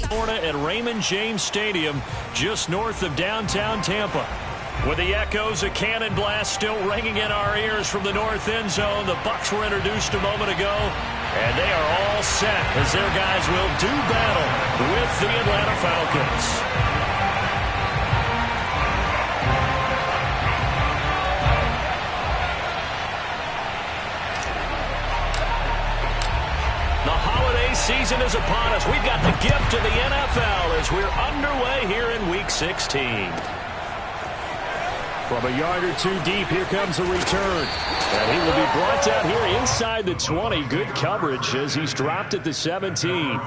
Florida at Raymond James Stadium, just north of downtown Tampa. With the echoes of cannon blast still ringing in our ears from the north end zone, the Bucs were introduced a moment ago, and they are all set as their guys will do battle with the Atlanta Falcons. Season is upon us. We've got the gift of the NFL as we're underway here in Week 16. From a yard or two deep, here comes a return. And he will be brought down here inside the 20. Good coverage as he's dropped at the 17.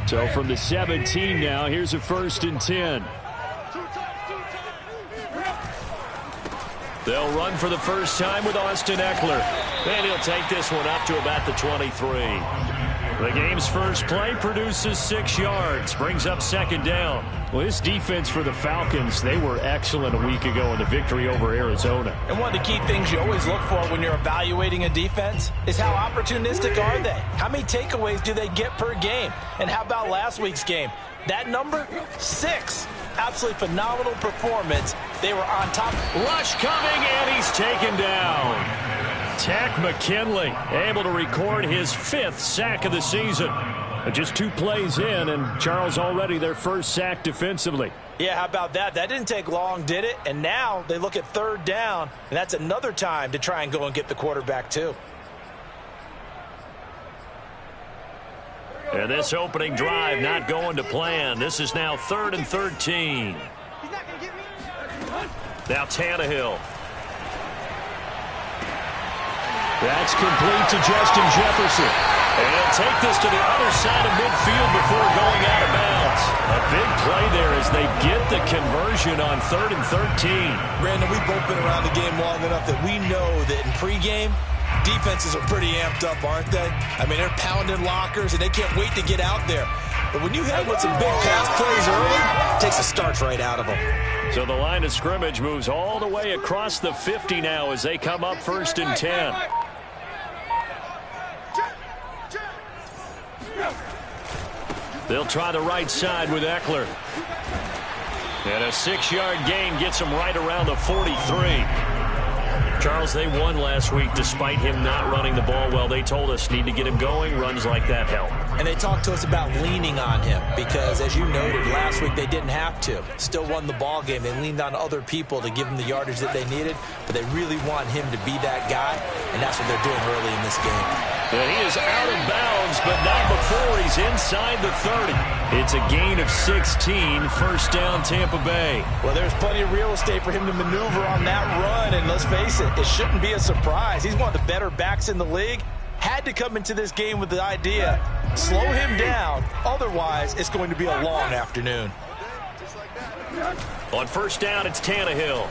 So from the 17 now, here's a 1st and 10. They'll run for the first time with Austin Eckler. And he'll take this one up to about the 23. The game's first play produces 6 yards, brings up 2nd down. Well, this defense for the Falcons, they were excellent a week ago in the victory over Arizona. And one of the key things you always look for when you're evaluating a defense is how opportunistic are they? How many takeaways do they get per game? And how about last week's game? That number, 6. Absolutely phenomenal performance. They were on top. Rush coming, and he's taken down. Tack McKinley able to record his 5th sack of the season. Just 2 plays in, and Charles already their first sack defensively. Yeah, how about that? That didn't take long, did it? And now they look at 3rd down, and that's another time to try and go and get the quarterback too. And this opening drive not going to plan. This is now 3rd and 13. Now Tannehill. That's complete to Justin Jefferson. And he'll take this to the other side of midfield before going out of bounds. A big play there as they get the conversion on 3rd and 13. Brandon, we've both been around the game long enough that we know that in pregame, defenses are pretty amped up, aren't they? I mean, they're pounding lockers, and they can't wait to get out there. But when you hit them with some big pass plays early, it takes the starch right out of them. So the line of scrimmage moves all the way across the 50 now as they come up 1st and 10. They'll try the right side with Eckler. And a 6-yard gain gets him right around the 43. Charles, they won last week despite him not running the ball well. They told us need to get him going. Runs like that help. And they talked to us about leaning on him because, as you noted, last week they didn't have to. Still won the ball game. They leaned on other people to give them the yardage that they needed, but they really want him to be that guy, and that's what they're doing early in this game. And he is out of bounds, but not before he's inside the 30. It's a gain of 16, 1st down Tampa Bay. Well, there's plenty of real estate for him to maneuver on that run, and let's face it, it shouldn't be a surprise. He's one of the better backs in the league. Had to come into this game with the idea, slow him down, otherwise it's going to be a long afternoon. On 1st down, it's Tannehill.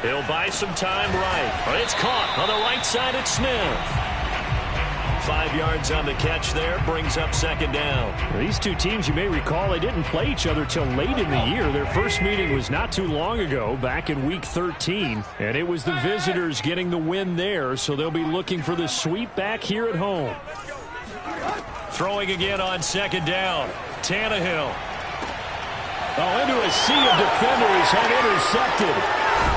He'll buy some time right. But it's caught on the right side at Smith. 5 yards on the catch there, brings up 2nd down. These two teams, you may recall, they didn't play each other till late in the year. Their first meeting was not too long ago, back in Week 13. And it was the visitors getting the win there, so they'll be looking for the sweep back here at home. Throwing again on 2nd down. Tannehill. Oh, into a sea of defenders and intercepted.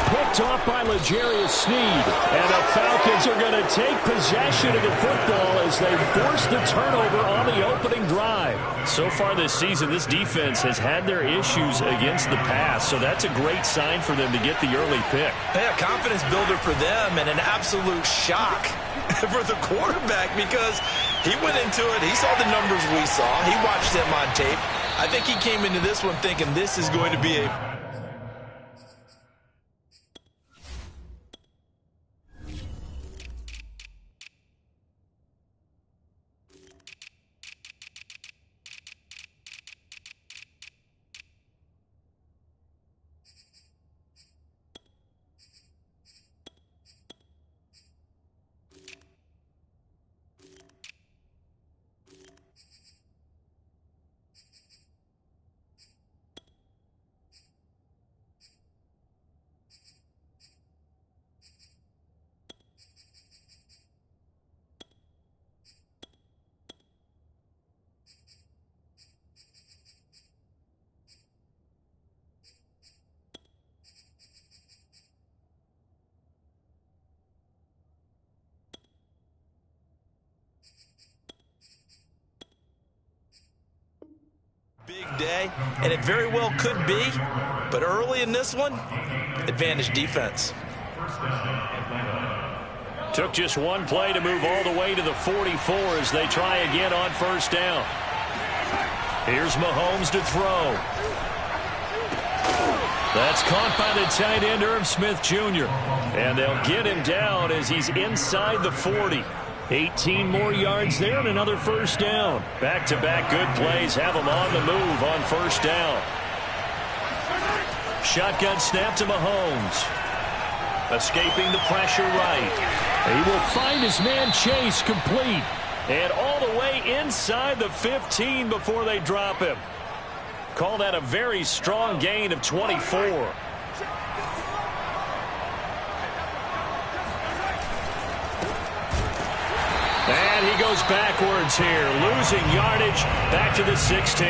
Picked off by L'Jarius Sneed. And the Falcons are going to take possession of the football as they force the turnover on the opening drive. So far this season, this defense has had their issues against the pass, so that's a great sign for them to get the early pick. Yeah, confidence builder for them and an absolute shock for the quarterback because he went into it. He saw the numbers we saw. He watched them on tape. I think he came into this one thinking this is going to be a Big day, and it very well could be, but early in this one, advantage defense. Took just one play to move all the way to the 44 as they try again on first down. Here's Mahomes to throw. That's caught by the tight end, Smith Jr. And they'll get him down as he's inside the 40. 18 more yards there and another first down. Back-to-back good plays have him on the move on first down. Shotgun snap to Mahomes. Escaping the pressure right. He will find his man Chase complete. And all the way inside the 15 before they drop him. Call that a very strong gain of 24. And he goes backwards here, losing yardage back to the 16.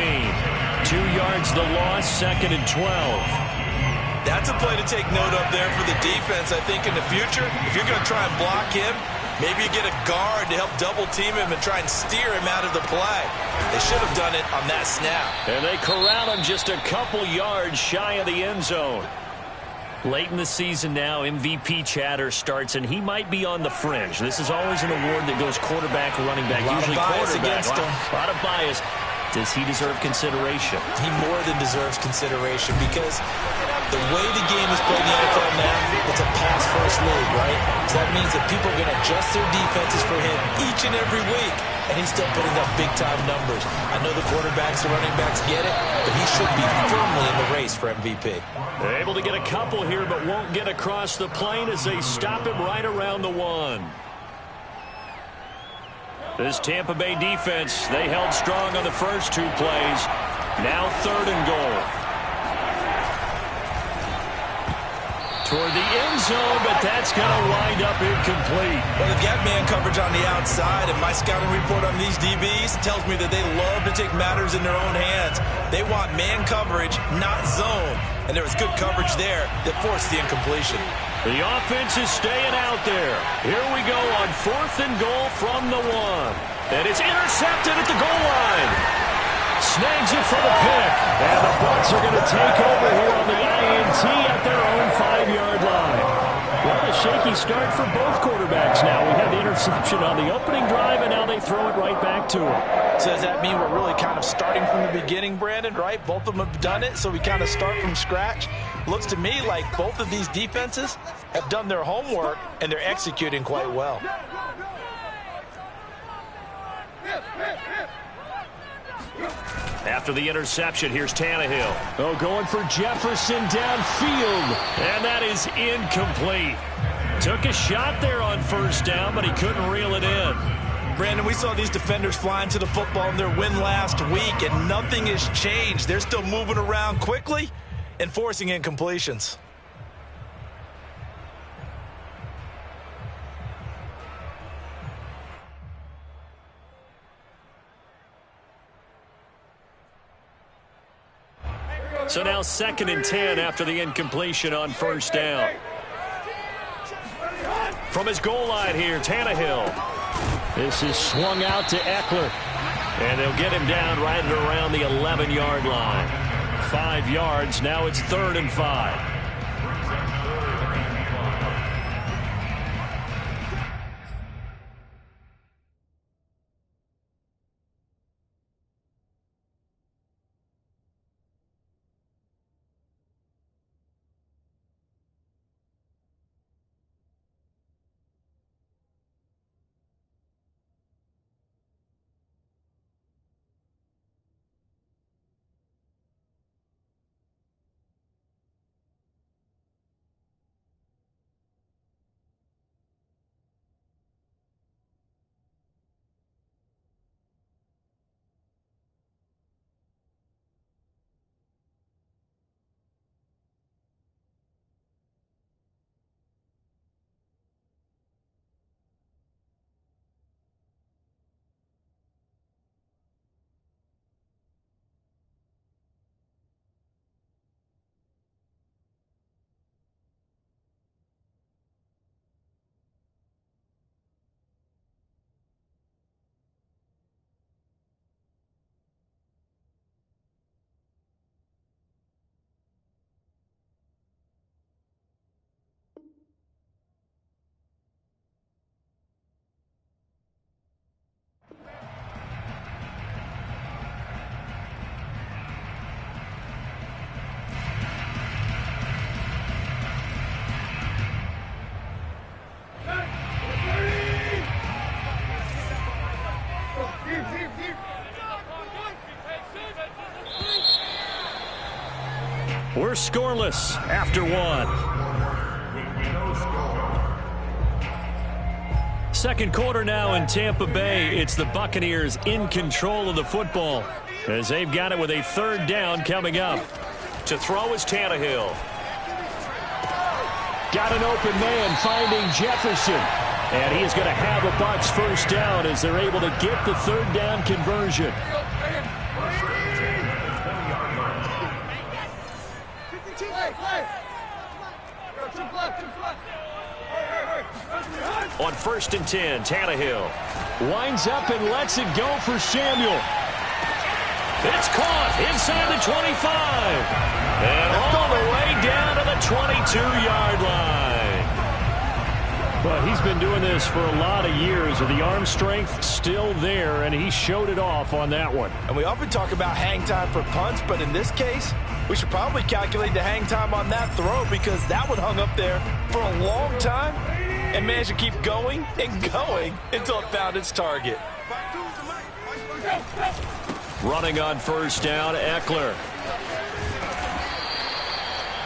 2 yards the loss, 2nd and 12. That's a play to take note of there for the defense. I think in the future, if you're going to try and block him, maybe you get a guard to help double team him and try and steer him out of the play. They should have done it on that snap. And they corral him just a couple yards shy of the end zone. Late in the season now, MVP chatter starts, and he might be on the fringe. This is always an award that goes quarterback, running back, usually quarterback. A lot of bias. Does he deserve consideration? He more than deserves consideration because the way the game is played in the NFL now, it's a pass-first league, right? So that means that people are going to adjust their defenses for him each and every week, and he's still putting up big-time numbers. I know the quarterbacks, the running backs get it, but he should be firmly in the race for MVP. They're able to get a couple here, but won't get across the plane as they stop him right around the 1. This Tampa Bay defense, they held strong on the first 2 plays. Now 3rd and goal. Toward the end zone, but that's going to wind up incomplete. Well, they've got man coverage on the outside, and my scouting report on these DBs tells me that they love to take matters in their own hands. They want man coverage, not zone. And there was good coverage there that forced the incompletion. The offense is staying out there. Here we go on 4th and goal from the 1. And it's intercepted at the goal line. Snags it for the pick. And the Bucs are going to take over here on the INT at their own 5-yard line. Well, a shaky start for both quarterbacks now. We had the interception on the opening drive, and now they throw it right back to him. So does that mean we're really kind of starting from the beginning, Brandon, right? Both of them have done it, so we kind of start from scratch. Looks to me like both of these defenses have done their homework, and they're executing quite well. After the interception, here's Tannehill. Oh, going for Jefferson downfield. And that is incomplete. Took a shot there on first down, but he couldn't reel it in. Brandon, we saw these defenders flying to the football in their win last week, and nothing has changed. They're still moving around quickly and forcing incompletions. So now 2nd and 10 after the incompletion on first down. From his goal line here, Tannehill. This is swung out to Eckler. And they'll get him down right at around the 11-yard line. 5 yards, now it's 3rd and 5. We're scoreless after one. Second quarter now in Tampa Bay. It's the Buccaneers in control of the football as they've got it with a third down coming up. To throw is Tannehill. Got an open man finding Jefferson. And he's going to have a Bucs first down as they're able to get the third down conversion. On 1st and 10, Tannehill winds up and lets it go for Samuel. It's caught inside the 25. And all the way down to the 22-yard line. But he's been doing this for a lot of years with the arm strength still there, and he showed it off on that one. And we often talk about hang time for punts, but in this case, we should probably calculate the hang time on that throw because that one hung up there for a long time and managed to keep going and going until it found its target. Running on first down, Eckler.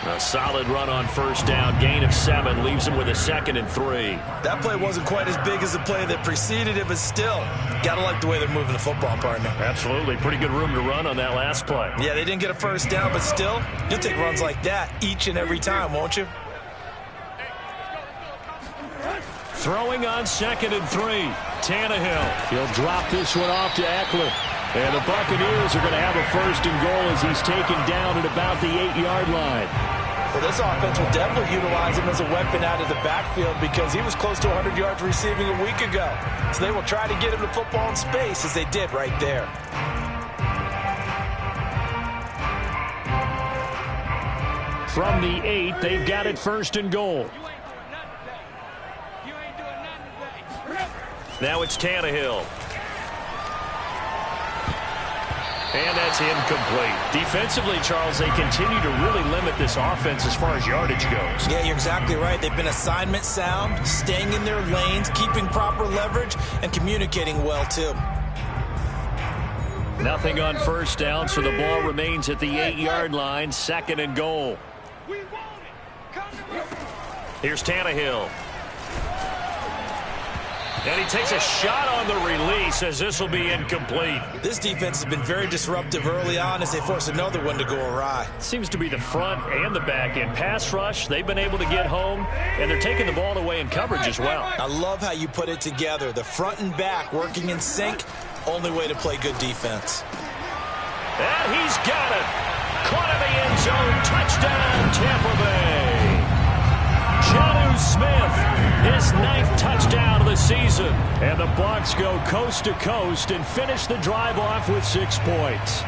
A solid run on first down. Gain of 7 leaves him with a 2nd and 3. That play wasn't quite as big as the play that preceded it, but still, gotta like the way they're moving the football, partner. Absolutely. Pretty good room to run on that last play. Yeah, they didn't get a first down, but still, you'll take runs like that each and every time, won't you? Throwing on 2nd and 3. Tannehill. He'll drop this one off to Eckler. And the Buccaneers are going to have a 1st and goal as he's taken down at about the 8-yard line. Well, this offense will definitely utilize him as a weapon out of the backfield because he was close to 100 yards receiving a week ago. So they will try to get him the football in space as they did right there. From the 8, they've got it 1st and goal. Now it's Tannehill. And that's incomplete. Defensively, Charles, they continue to really limit this offense as far as yardage goes. Yeah, you're exactly right. They've been assignment sound, staying in their lanes, keeping proper leverage, and communicating well, too. Nothing on first down, so the ball remains at the 8-yard line. 2nd and goal. Here's Tannehill. And he takes a shot on the release as this will be incomplete. This defense has been very disruptive early on as they force another one to go awry. Seems to be the front and the back end. Pass rush, they've been able to get home, and they're taking the ball away in coverage as well. I love how you put it together. The front and back working in sync, only way to play good defense. And he's got it. Caught in the end zone. Touchdown, Tampa Bay. Jonnu Smith, his 9th touchdown of the season. And the Bucs go coast to coast and finish the drive off with 6 points.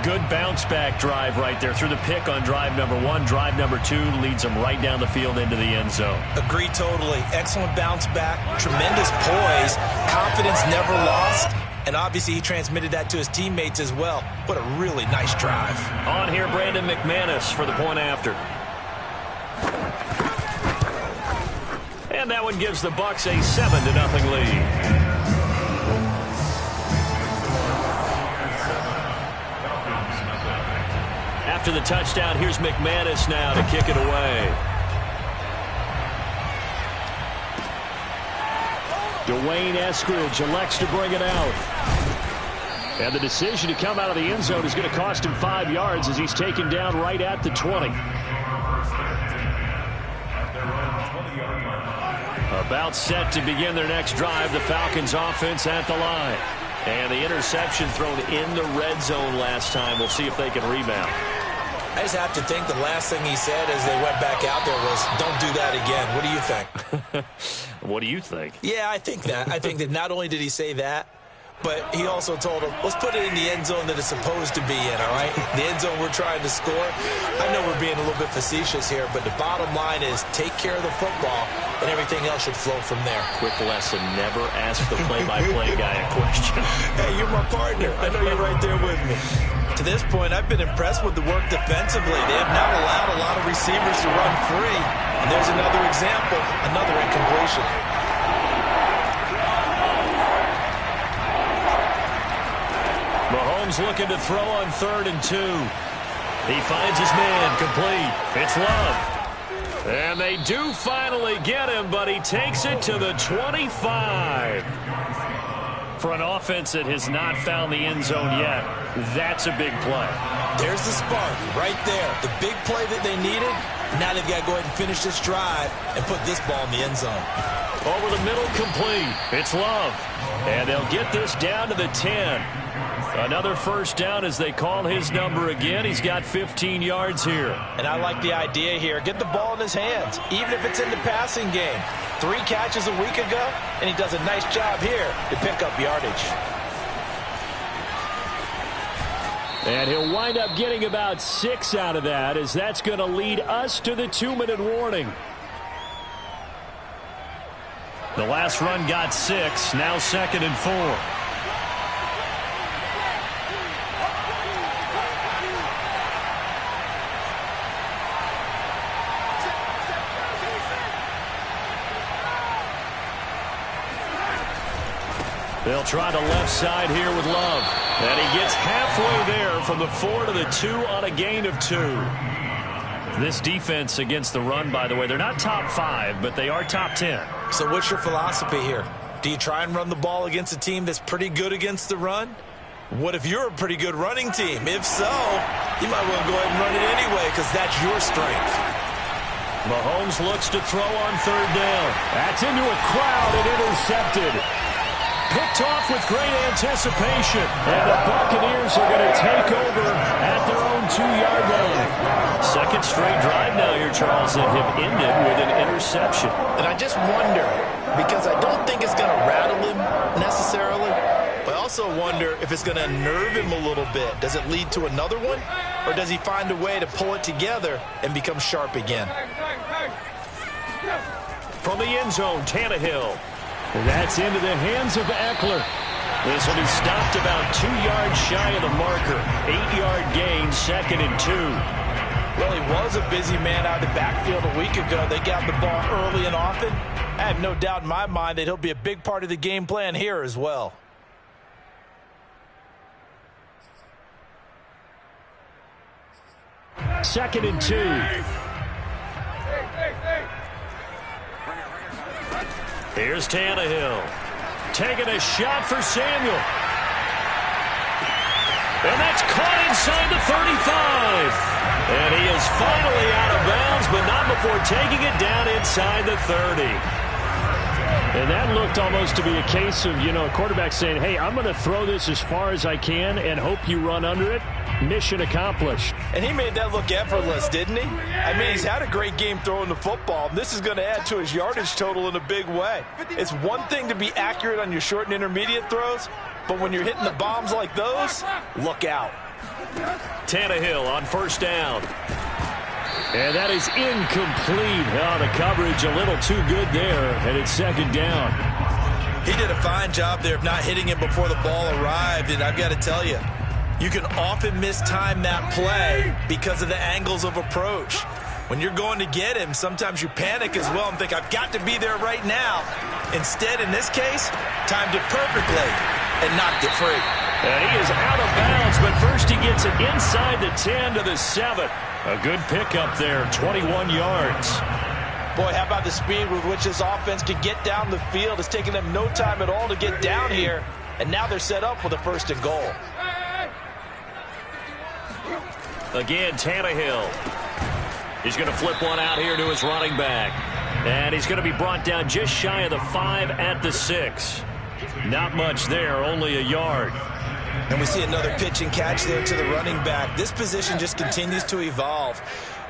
Good bounce-back drive right there through the pick on drive number 1. Drive number 2 leads them right down the field into the end zone. Agree totally. Excellent bounce-back, tremendous poise, confidence never lost, and obviously he transmitted that to his teammates as well. What a really nice drive. On here, Brandon McManus for the point after. And that one gives the Bucs a 7-0 lead. After the touchdown, here's McManus now to kick it away. Dwayne Eskridge elects to bring it out. And the decision to come out of the end zone is going to cost him 5 yards as he's taken down right at the 20. About set to begin their next drive. The Falcons offense at the line. And the interception thrown in the red zone last time. We'll see if they can rebound. I just have to think the last thing he said as they went back out there was, don't do that again. What do you think? What do you think? Yeah, I think that. I think that not only did he say that, but he also told him, let's put it in the end zone that it's supposed to be in, all right? The end zone we're trying to score. I know we're being a little bit facetious here, but the bottom line is take care of the football, and everything else should flow from there. Quick lesson, never ask the play-by-play guy a question. Hey, you're my partner. I know you're right there with me. To this point, I've been impressed with the work defensively. They have not allowed a lot of receivers to run free. And there's another example, another incompletion. Mahomes looking to throw on 3rd and 2. He finds his man, complete. It's Love. And they do finally get him, but he takes it to the 25. For an offense that has not found the end zone yet, that's a big play. There's the spark right there. The big play that they needed. Now they've got to go ahead and finish this drive and put this ball in the end zone. Over the middle, complete. It's Love. And they'll get this down to the 10. Another first down as they call his number again. He's got 15 yards here. And I like the idea here. Get the ball in his hands, even if it's in the passing game. 3 catches a week ago, and he does a nice job here to pick up yardage. And he'll wind up getting about 6 out of that, as that's going to lead us to the 2-minute warning. The last run got 6, now 2nd and 4. They'll try the left side here with Love. And he gets halfway there from the 4 to the 2 on a gain of 2. This defense against the run, by the way, they're not top 5, but they are top 10. So what's your philosophy here? Do you try and run the ball against a team that's pretty good against the run? What if you're a pretty good running team? If so, you might want to go ahead and run it anyway because that's your strength. Mahomes looks to throw on 3rd down. That's into a crowd and intercepted. Picked off with great anticipation. And the Buccaneers are going to take over at their own 2-yard line. 2nd straight drive now here, Charles, that have ended with an interception. And I just wonder, because I don't think it's going to rattle him necessarily, but I also wonder if it's going to unnerve him a little bit. Does it lead to another one? Or does he find a way to pull it together and become sharp again? From the end zone, Tannehill. That's into the hands of Eckler. This will be stopped about 2 yards shy of the marker. 8-yard gain, 2nd and 2. Well, he was a busy man out of the backfield a week ago. They got the ball early and often. I have no doubt in my mind that he'll be a big part of the game plan here as well. Second and 2. Here's Tannehill. Taking a shot for Samuel. And that's caught inside the 35. And he is finally out of bounds, but not before taking it down inside the 30. And that looked almost to be a case of, a quarterback saying, hey, I'm going to throw this as far as I can and hope you run under it. Mission accomplished. And he made that look effortless, didn't he? I mean, he's had a great game throwing the football. This is going to add to his yardage total in a big way. It's one thing to be accurate on your short and intermediate throws, but when you're hitting the bombs like those, look out. Tannehill on 1st down. And that is incomplete. Oh, the coverage a little too good there, and it's 2nd down. He did a fine job there of not hitting it before the ball arrived, and I've got to tell you, you can often mistime that play because of the angles of approach. When you're going to get him, sometimes you panic as well and think, I've got to be there right now. Instead, in this case, timed it perfectly and knocked it free. And he is out of bounds, but first he gets it inside the 10 to the 7. A good pickup there, 21 yards. Boy, how about the speed with which this offense can get down the field? It's taken them no time at all to get down here, and now they're set up with a 1st and goal. Again, Tannehill. He's going to flip one out here to his running back. And he's going to be brought down just shy of the 5 at the 6. Not much there, only a yard. And we see another pitch and catch there to the running back. This position just continues to evolve.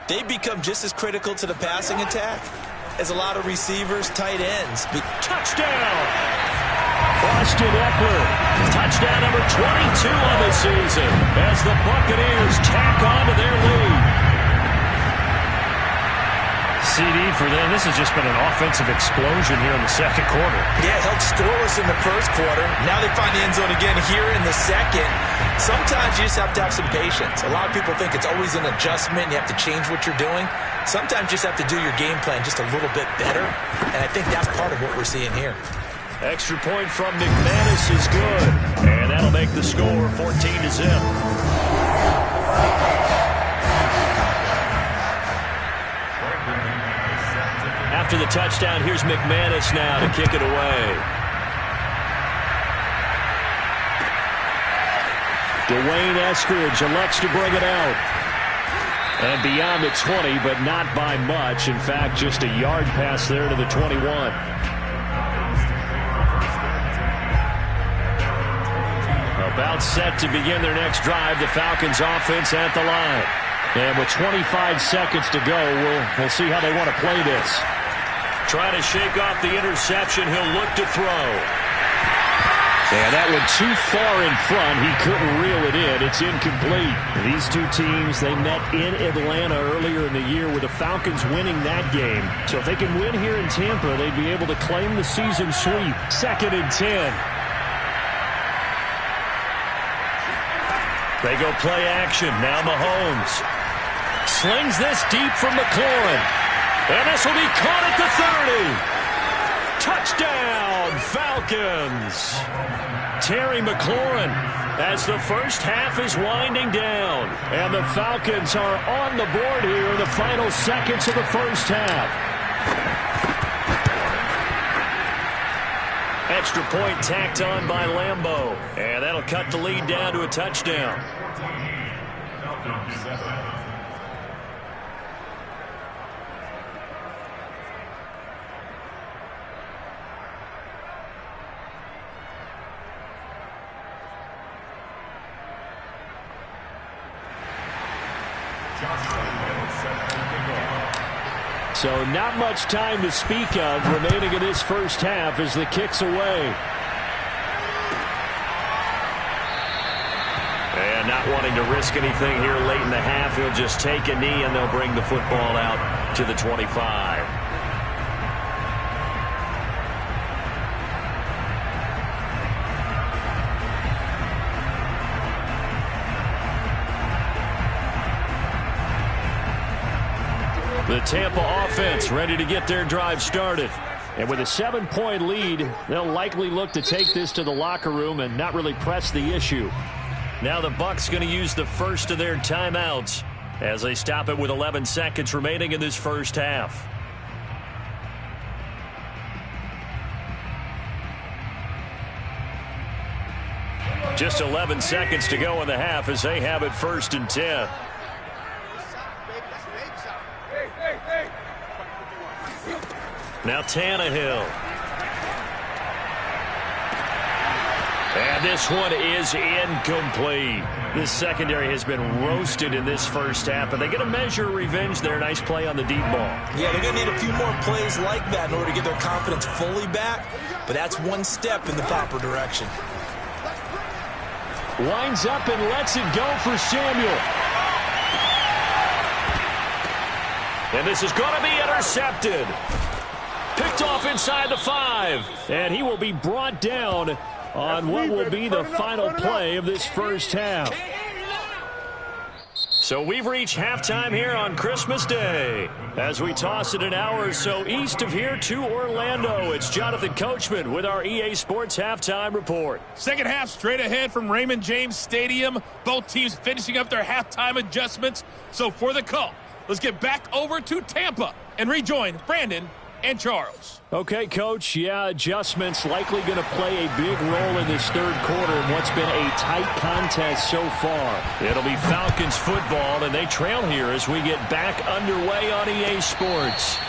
They become just as critical to the passing attack as a lot of receivers, tight ends. Touchdown! Austin Eckler, touchdown number 22 on the season as the Buccaneers tack on to their lead. CD for them. This has just been an offensive explosion here in the 2nd quarter. Yeah, held scoreless in the 1st quarter. Now they find the end zone again here in the 2nd. Sometimes you just have to have some patience. A lot of people think it's always an adjustment. You have to change what you're doing. Sometimes you just have to do your game plan just a little bit better. And I think that's part of what we're seeing here. Extra point from McManus is good. And that'll make the score 14-0. After the touchdown, here's McManus now to kick it away. Dwayne Eskridge elects to bring it out. And beyond the 20, but not by much. In fact, just a yard pass there to the 21. About set to begin their next drive, the Falcons offense at the line. And with 25 seconds to go, we'll see how they want to play this. Trying to shake off the interception, he'll look to throw. And that went too far in front. He couldn't reel it in. It's incomplete. These two teams, they met in Atlanta earlier in the year with the Falcons winning that game. So if they can win here in Tampa, they'd be able to claim the season sweep. 2nd and 10. They go play action. Now Mahomes slings this deep from McLaurin. And this will be caught at the 30. Touchdown, Falcons. Terry McLaurin as the first half is winding down. And the Falcons are on the board here in the final seconds of the first half. Extra point tacked on by Lambeau. And that'll cut the lead down to a touchdown. So not much time to speak of remaining in this first half as the kick's away. And not wanting to risk anything here late in the half, he'll just take a knee and they'll bring the football out to the 25. The Tampa offense ready to get their drive started. And with a 7-point lead, they'll likely look to take this to the locker room and not really press the issue. Now the Bucs going to use the first of their timeouts as they stop it with 11 seconds remaining in this first half. Just 11 seconds to go in the half as they have it 1st and 10. Now Tannehill. And this one is incomplete. This secondary has been roasted in this first half, but they get a measure of revenge there. Nice play on the deep ball. Yeah, they're going to need a few more plays like that in order to get their confidence fully back, but that's one step in the proper direction. Winds up and lets it go for Samuel. And this is going to be intercepted. Picked off inside the 5. And he will be brought down on what will be the final play of this first half. So we've reached halftime here on Christmas Day. As we toss it an hour or so east of here to Orlando, it's Jonathan Coachman with our EA Sports Halftime Report. Second half straight ahead from Raymond James Stadium. Both teams finishing up their halftime adjustments. So for the call, let's get back over to Tampa and rejoin Brandon and Charles. Okay, Coach. Yeah, adjustments likely going to play a big role in this third quarter in what's been a tight contest so far. It'll be Falcons football, and they trail here as we get back underway on EA Sports.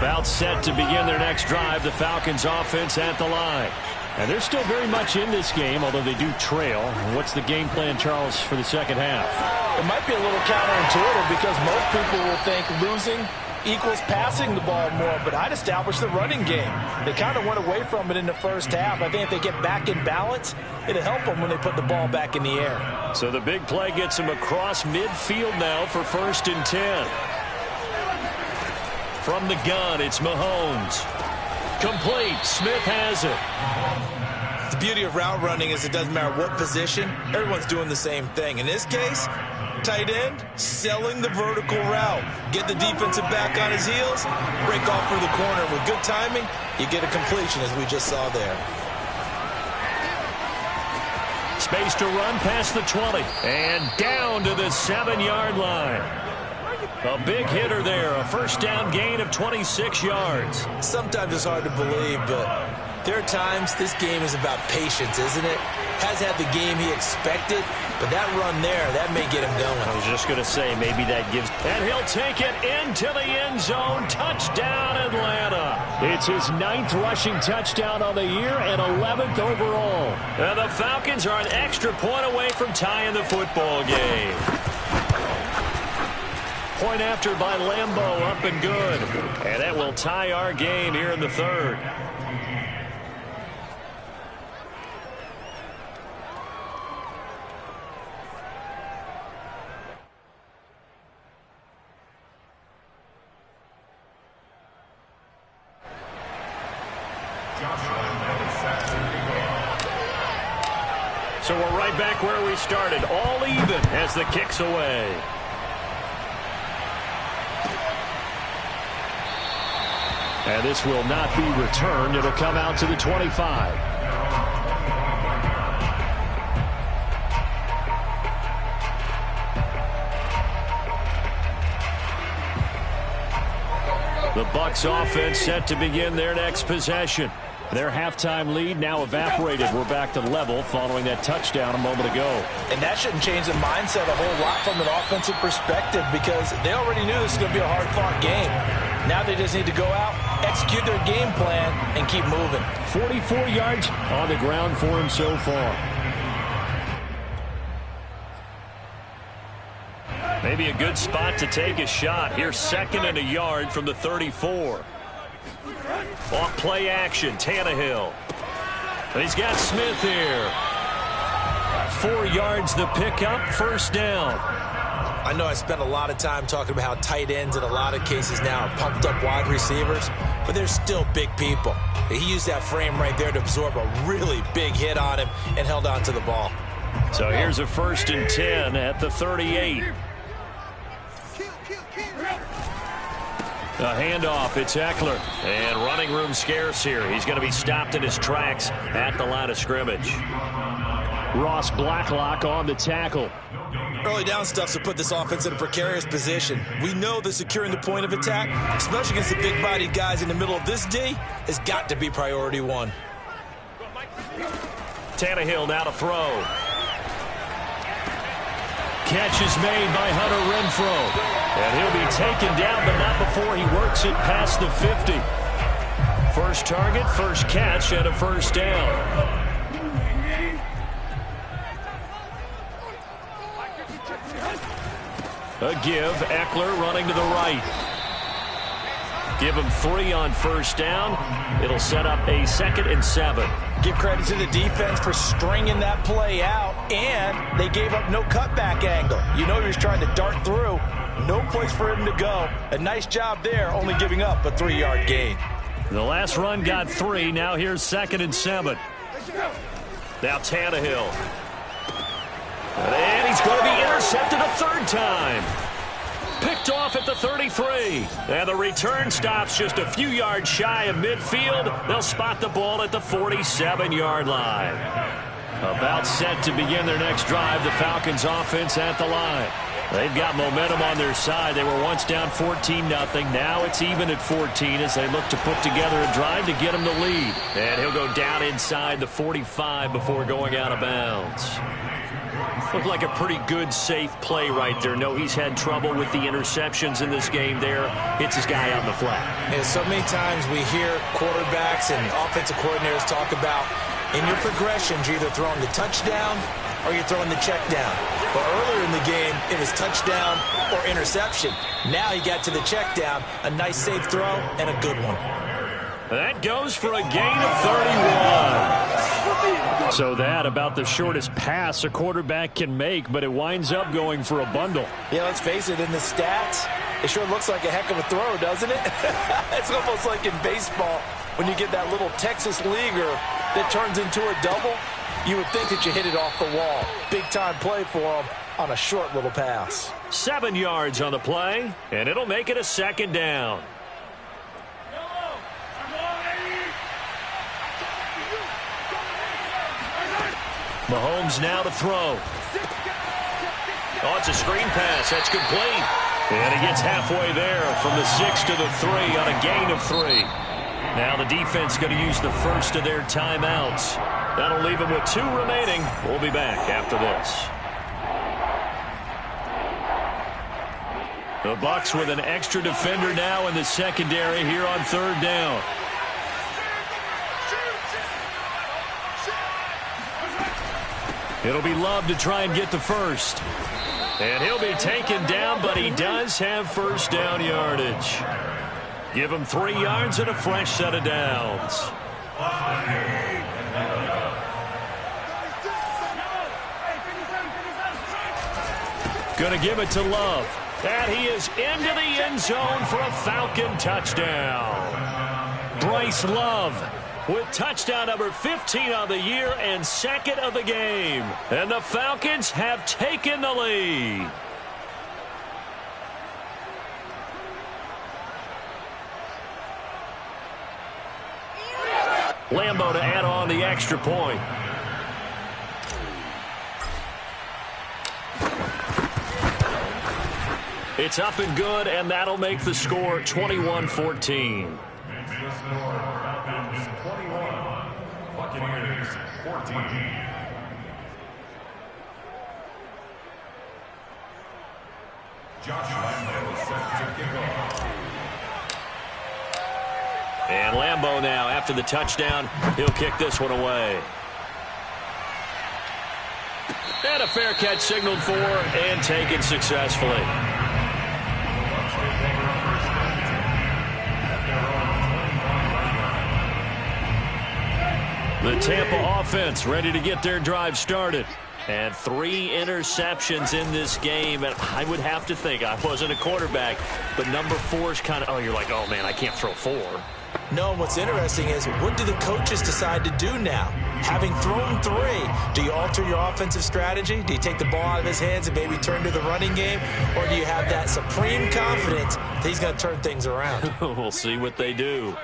About set to begin their next drive, the Falcons offense at the line. And they're still very much in this game, although they do trail. What's the game plan, Charles, for the second half? It might be a little counterintuitive because most people will think losing equals passing the ball more, but I'd establish the running game. They kind of went away from it in the first half. I think if they get back in balance, it'll help them when they put the ball back in the air. So the big play gets them across midfield now for 1st and 10. From the gun, it's Mahomes. Complete. Smith has it. The beauty of route running is it doesn't matter what position, everyone's doing the same thing. In this case, tight end, selling the vertical route. Get the defensive back on his heels, break off through the corner. With good timing, you get a completion, as we just saw there. Space to run past the 20. And down to the 7-yard line. A big hitter there. A first down gain of 26 yards. Sometimes it's hard to believe, but there are times this game is about patience, isn't it? Has had the game he expected, but that run there, that may get him going. I was just going to say, maybe that gives... And he'll take it into the end zone. Touchdown, Atlanta. It's his 9th rushing touchdown on the year and 11th overall. And the Falcons are an extra point away from tying the football game. Point after by Lambeau, up and good. And that will tie our game here in the 3rd. So we're right back where we started, all even as the kick's away. And this will not be returned. It'll come out to the 25. The Bucs offense set to begin their next possession. Their halftime lead now evaporated. We're back to level following that touchdown a moment ago. And that shouldn't change the mindset a whole lot from an offensive perspective, because they already knew this was going to be a hard-fought game. Now they just need to go out, execute their game plan, and keep moving. 44 yards on the ground for him so far. Maybe a good spot to take a shot. Here's 2nd and a yard from the 34. Off play action, Tannehill. And he's got Smith here. 4 yards the pickup, first down. I know I spent a lot of time talking about how tight ends in a lot of cases now are pumped up wide receivers, but they're still big people. He used that frame right there to absorb a really big hit on him and held on to the ball. So here's a 1st and 10 at the 38. A handoff, it's Eckler. And running room scarce here. He's going to be stopped in his tracks at the line of scrimmage. Ross Blacklock on the tackle. Early down stuff to put this offense in a precarious position. We know that securing the point of attack, especially against the big-bodied guys in the middle of this D, has got to be priority 1. Tannehill now to throw. Catch is made by Hunter Renfrow. And he'll be taken down, but not before he works it past the 50. First target, first catch, and a first down. A give, Eckler running to the right. Give him 3 on first down. It'll set up a 2nd and 7. Give credit to the defense for stringing that play out, and they gave up no cutback angle. You know he was trying to dart through. No place for him to go. A nice job there, only giving up a 3-yard gain. The last run got 3. Now here's 2nd and 7. Now Tannehill. And he's going to be intercepted a 3rd time. Picked off at the 33. And the return stops just a few yards shy of midfield. They'll spot the ball at the 47-yard line. About set to begin their next drive. The Falcons offense at the line. They've got momentum on their side. They were once down 14-0. Now it's even at 14 as they look to put together a drive to get them the lead. And he'll go down inside the 45 before going out of bounds. Looked like a pretty good, safe play right there. No, he's had trouble with the interceptions in this game there. Hits his guy on the flat. And so many times we hear quarterbacks and offensive coordinators talk about in your progressions, you're either throwing the touchdown or you're throwing the check down. But earlier in the game, it was touchdown or interception. Now he got to the check down, a nice safe throw, and a good one. That goes for a gain of 31. So that about the shortest pass a quarterback can make, but it winds up going for a bundle. Yeah, let's face it, in the stats, it sure looks like a heck of a throw, doesn't it? It's almost like in baseball when you get that little Texas leaguer that turns into a double, you would think that you hit it off the wall. Big-time play for him on a short little pass. 7 yards on the play, and it'll make it a second down. Mahomes now to throw. Oh, it's a screen pass. That's complete. And he gets halfway there from the 6 to the 3 on a gain of 3. Now the defense going to use the first of their timeouts. That'll leave them with 2 remaining. We'll be back after this. The Bucs with an extra defender now in the secondary here on 3rd down. It'll be Love to try and get the first. And he'll be taken down, but he does have first down yardage. Give him 3 yards and a fresh set of downs. Going to give it to Love. And he is into the end zone for a Falcon touchdown. Bryce Love with touchdown number 15 on the year and 2nd of the game. And the Falcons have taken the lead. Lambo to add on the extra point. It's up and good, and that'll make the score 21-14. And Lambo now, after the touchdown, he'll kick this one away. And a fair catch signaled for and taken successfully. The Tampa offense ready to get their drive started. And 3 interceptions in this game. And I would have to think, I wasn't a quarterback, but number 4 is kind of, oh, you're like, oh, man, I can't throw 4. No, what's interesting is, what do the coaches decide to do now? Having thrown 3, do you alter your offensive strategy? Do you take the ball out of his hands and maybe turn to the running game? Or do you have that supreme confidence that he's going to turn things around? We'll see what they do.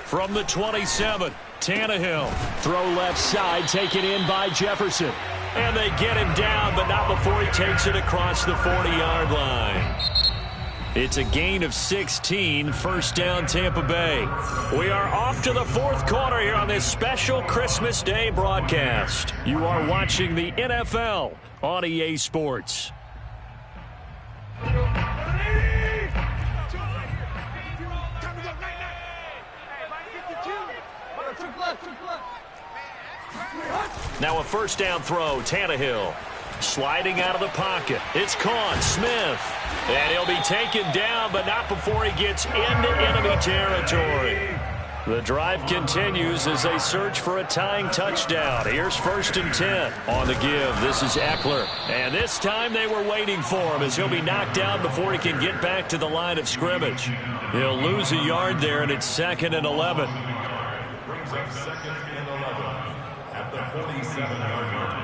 From the 27, Tannehill. Throw left side, taken in by Jefferson. And they get him down, but not before he takes it across the 40-yard line. It's a gain of 16, first down Tampa Bay. We are off to the 4th quarter here on this special Christmas Day broadcast. You are watching the NFL on EA Sports. Now a first down throw, Tannehill. Sliding out of the pocket. It's caught, Smith. And he'll be taken down, but not before he gets into enemy territory. The drive continues as they search for a tying touchdown. Here's 1st and 10 on the give. This is Eckler. And this time they were waiting for him as he'll be knocked down before he can get back to the line of scrimmage. He'll lose a yard there, and it's 2nd and 11. Brings up 2nd and 11 at the 47-yard line.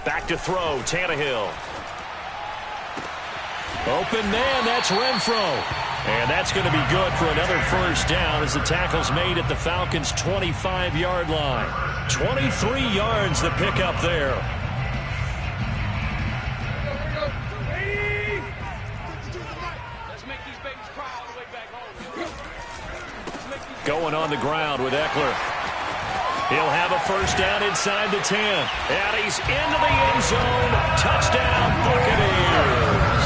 Back to throw, Tannehill. Open man, that's Renfro. And that's going to be good for another first down as the tackle's made at the Falcons' 25-yard line. 23 yards the pickup there. Going on the ground with Eckler. He'll have a first down inside the 10. And he's into the end zone. Touchdown, Buccaneers.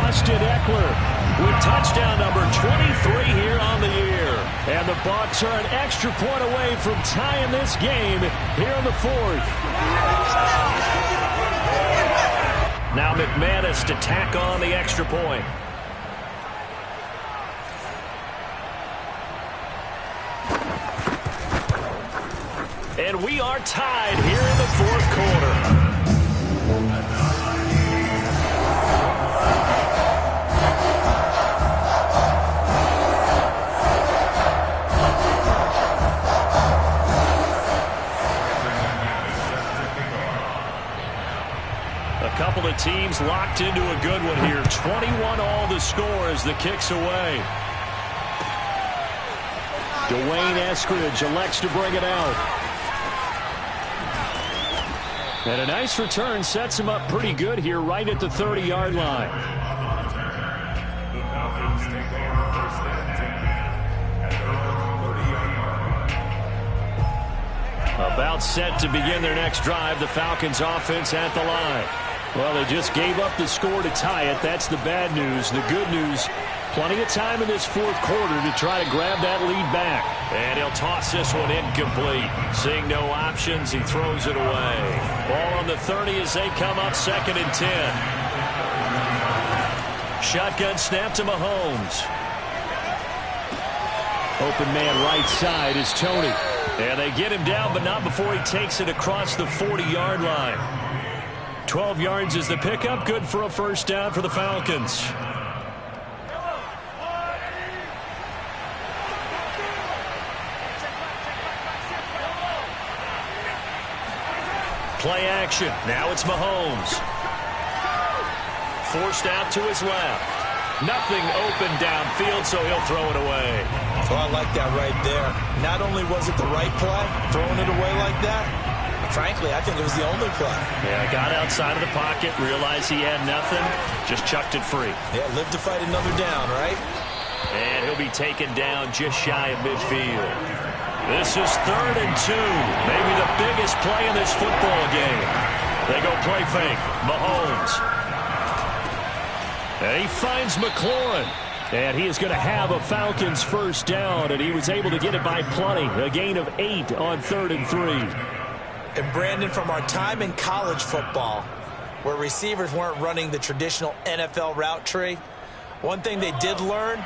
Austin Eckler with touchdown number 23 here on the year. And the Bucs are an extra point away from tying this game here in the 4th. Now McManus to tack on the extra point. And we are tied here in the 4th quarter. the teams locked into a good one here. 21 all the score as the kick's away. Dwayne Eskridge elects to bring it out. And a nice return sets him up pretty good here right at the 30-yard line. The Falcons take over first and 10 at their own 30-yard line. About set to begin their next drive. The Falcons offense at the line. Well, they just gave up the score to tie it. That's the bad news. The good news, plenty of time in this fourth quarter to try to grab that lead back. And he'll toss this one incomplete. Seeing no options, he throws it away. Ball on the 30 as they come up 2nd and 10. Shotgun snap to Mahomes. Open man right side is Tony. And they get him down, but not before he takes it across the 40-yard line. 12 yards is the pickup. Good for a first down for the Falcons. Play action. Now it's Mahomes. Forced out to his left. Nothing open downfield, so he'll throw it away. Well, I like that right there. Not only was it the right play, throwing it away like that, frankly, I think it was the only play. Yeah, got outside of the pocket, realized he had nothing, just chucked it free. Yeah, live to fight another down, right? And he'll be taken down just shy of midfield. This is 3rd and 2. Maybe the biggest play in this football game. They go play fake. Mahomes. And he finds McLaurin. And he is going to have a Falcons first down, and he was able to get it by plenty. A gain of 8 on 3rd and 3. And Brandon, from our time in college football, where receivers weren't running the traditional NFL route tree, one thing they did learn,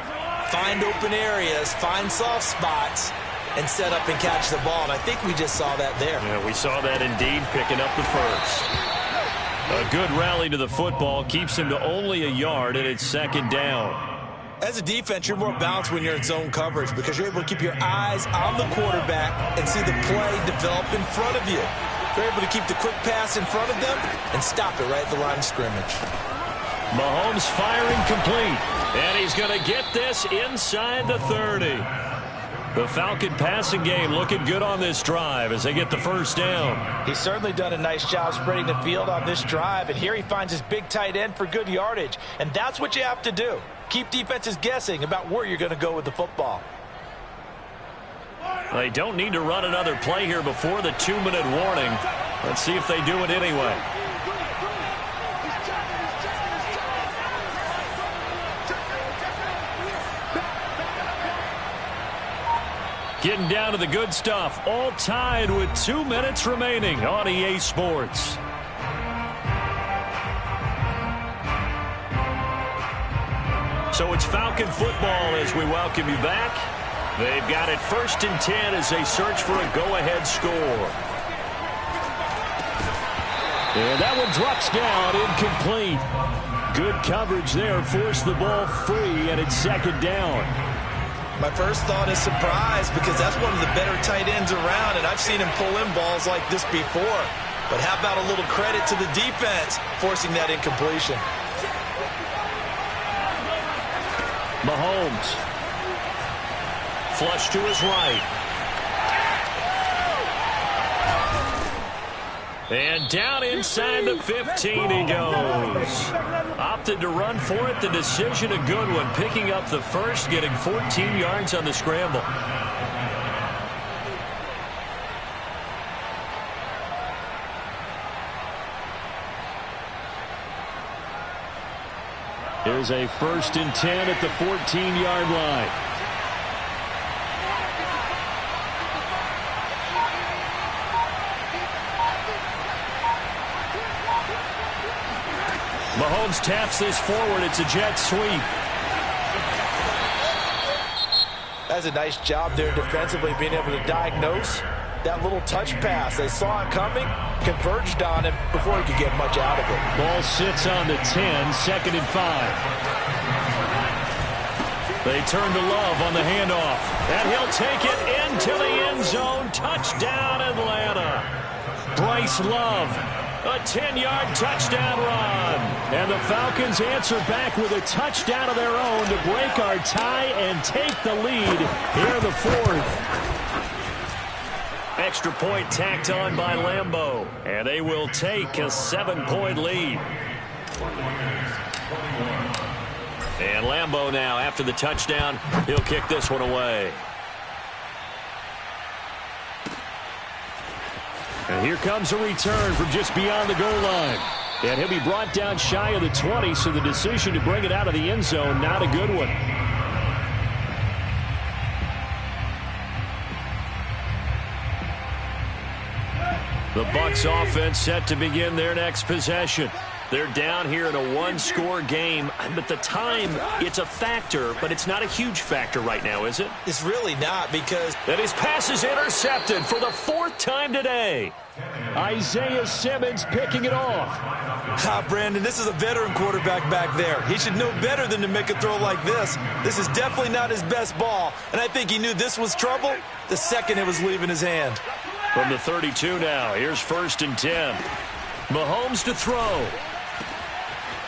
find open areas, find soft spots, and set up and catch the ball. And I think we just saw that there. Yeah, we saw that indeed, picking up the first. A good rally to the football keeps him to only a yard, and it's 2nd down. As a defense, you're more balanced when you're in zone coverage because you're able to keep your eyes on the quarterback and see the play develop in front of you. You're able to keep the quick pass in front of them and stop it right at the line of scrimmage. Mahomes firing complete, and he's going to get this inside the 30. The Falcon passing game looking good on this drive as they get the first down. He's certainly done a nice job spreading the field on this drive, and here he finds his big tight end for good yardage, and that's what you have to do. Keep defenses guessing about where you're going to go with the football. They don't need to run another play here before the 2-minute warning. Let's see if they do it anyway. Getting down to the good stuff. All tied with 2 minutes remaining on EA Sports. So it's Falcon football as we welcome you back. They've got it 1st and 10 as they search for a go-ahead score. And that one drops down, incomplete. Good coverage there, forced the ball free, and it's 2nd down. My first thought is surprise because that's one of the better tight ends around, and I've seen him pull in balls like this before. But how about a little credit to the defense forcing that incompletion? Mahomes. Flush to his right. And down inside the 15 he goes. Opted to run for it. The decision a good one. Picking up the first, getting 14 yards on the scramble. Here's a 1st and 10 at the 14-yard line. Mahomes taps this forward. It's a jet sweep. That's a nice job there defensively, being able to diagnose that little touch pass. They saw it coming, converged on it before he could get much out of it. Ball sits on the 10, 2nd and 5. They turn to Love on the handoff, and he'll take it into the end zone. Touchdown, Atlanta. Bryce Love. A 10-yard touchdown run. And the Falcons answer back with a touchdown of their own to break our tie and take the lead here in the fourth. Extra point tacked on by Lambeau. And they will take a 7-point lead. And Lambeau now, after the touchdown, he'll kick this one away. And here comes a return from just beyond the goal line. And he'll be brought down shy of the 20, so the decision to bring it out of the end zone, not a good one. The Bucs offense set to begin their next possession. They're down here in a one-score game, but the time, it's a factor, but it's not a huge factor right now, is it? It's really not, because... And his pass is intercepted for the 4th time today. Isaiah Simmons picking it off. Brandon, this is a veteran quarterback back there. He should know better than to make a throw like this. This is definitely not his best ball, and I think he knew this was trouble the second it was leaving his hand. From the 32 now, here's 1st and 10. Mahomes to throw.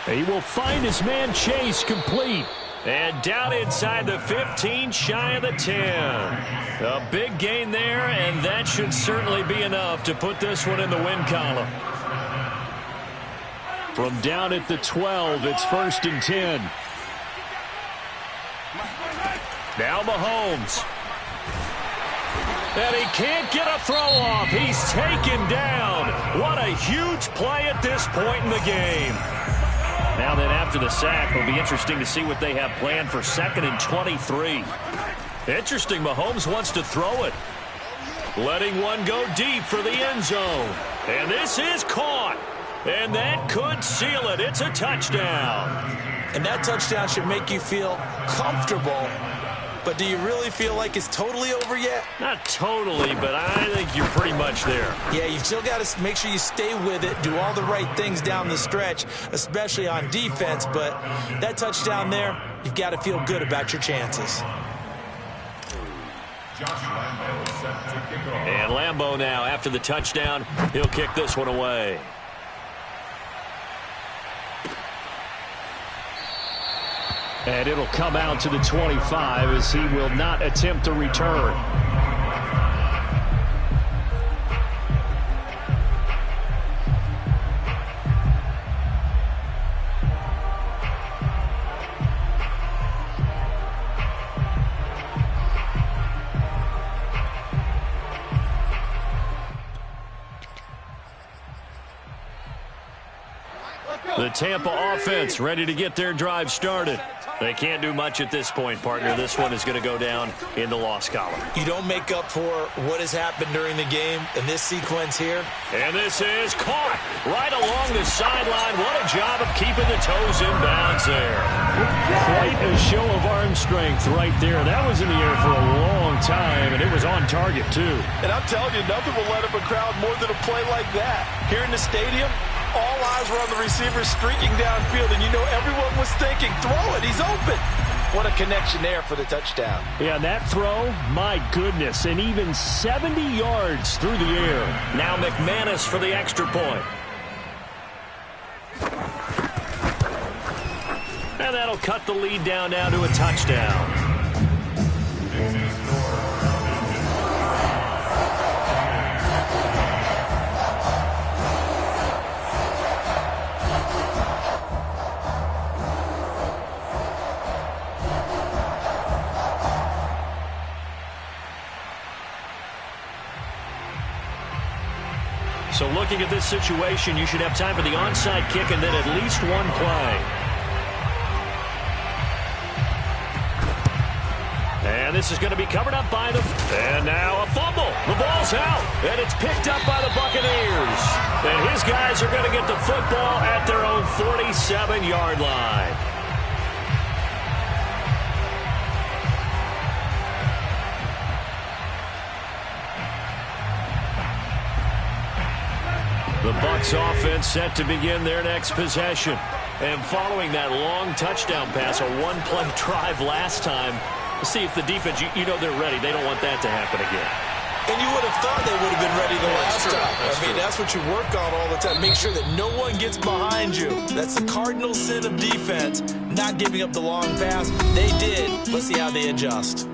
He will find his man Chase complete. And down inside the 15, shy of the 10. A big gain there, and that should certainly be enough to put this one in the win column. From down at the 12, it's 1st and 10. Now Mahomes. And he can't get a throw off. He's taken down. What a huge play at this point in the game. Now then, after the sack, it'll be interesting to see what they have planned for 2nd and 23. Interesting, Mahomes wants to throw it. Letting one go deep for the end zone. And this is caught. And that could seal it. It's a touchdown. And that touchdown should make you feel comfortable. But do you really feel like it's totally over yet? Not totally, but I think you're pretty much there. Yeah, you've still got to make sure you stay with it, do all the right things down the stretch, especially on defense. But that touchdown there, you've got to feel good about your chances. And Lambeau now, after the touchdown, he'll kick this one away. And it'll come out to the 25 as he will not attempt a return. The Tampa offense ready to get their drive started. They can't do much at this point, partner. This one is going to go down in the loss column. You don't make up for what has happened during the game in this sequence here. And this is caught right along the sideline. What a job of keeping the toes in bounds there. Quite a show of arm strength right there. That was in the air for a long time, and it was on target, too. And I'm telling you, nothing will let up a crowd more than a play like that. Here in the stadium, all eyes were on the receiver streaking downfield, and you know everyone was thinking, throw it, he's open. What a connection there for the touchdown. Yeah, that throw, my goodness, and even 70 yards through the air. Now McManus for the extra point. And that'll cut the lead down now to a touchdown. So looking at this situation, you should have time for the onside kick and then at least one play. And this is going to be covered up by the... And now a fumble. The ball's out. And it's picked up by the Buccaneers. And his guys are going to get the football at their own 47-yard line. The Bucs offense set to begin their next possession. And following that long touchdown pass, a one-play drive last time, see if the defense, you know they're ready. They don't want that to happen again. And you would have thought they would have been ready the last time. That's what you work on all the time. Make sure that no one gets behind you. That's the cardinal sin of defense, not giving up the long pass. They did. Let's see how they adjust.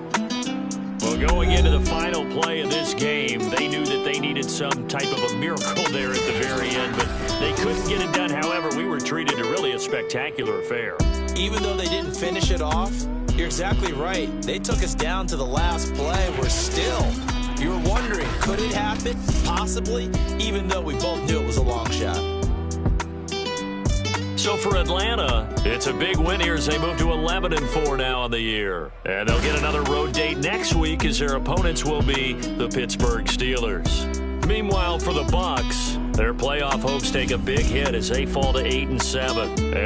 Well, going into the final play of this game, they knew that they needed some type of a miracle there at the very end, but they couldn't get it done. However, we were treated to really a spectacular affair. Even though they didn't finish it off, you're exactly right. They took us down to the last play. We're still. You were wondering, could it happen? Possibly, even though we both knew it was a long shot. So for Atlanta, it's a big win here as they move to 11-4 now on the year. And they'll get another road date next week as their opponents will be the Pittsburgh Steelers. Meanwhile, for the Bucs, their playoff hopes take a big hit as they fall to 8-7.